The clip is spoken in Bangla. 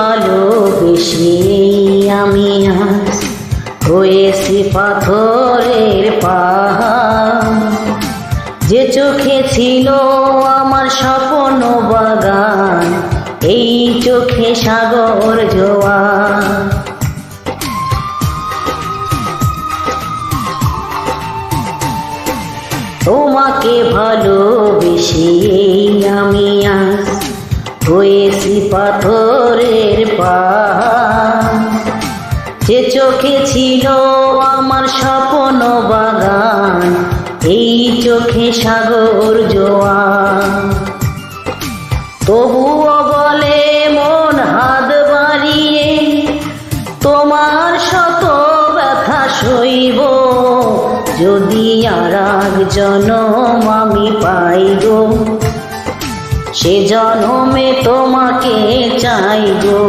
ভালোবেসে আমি আজ হয়েছি পাথরের পাহাড়। যে চোখে ছিল আমার স্বপ্ন বাগান, এই চোখে সাগর জোয়ার। তোমাকে ভালোবেসে আমি আজ হয়েছি পাথরের পাহাড়। যে চোখে ছিল আমার স্বপ্ন বাগান, এই চোখে সাগর জোয়ার। তবুও বলে মন হাত বাড়িয়ে, তোমার শত ব্যথা সইব যদি আর এক জনম আমি পাই গো, সে জনমে তোমাকে চাই গো।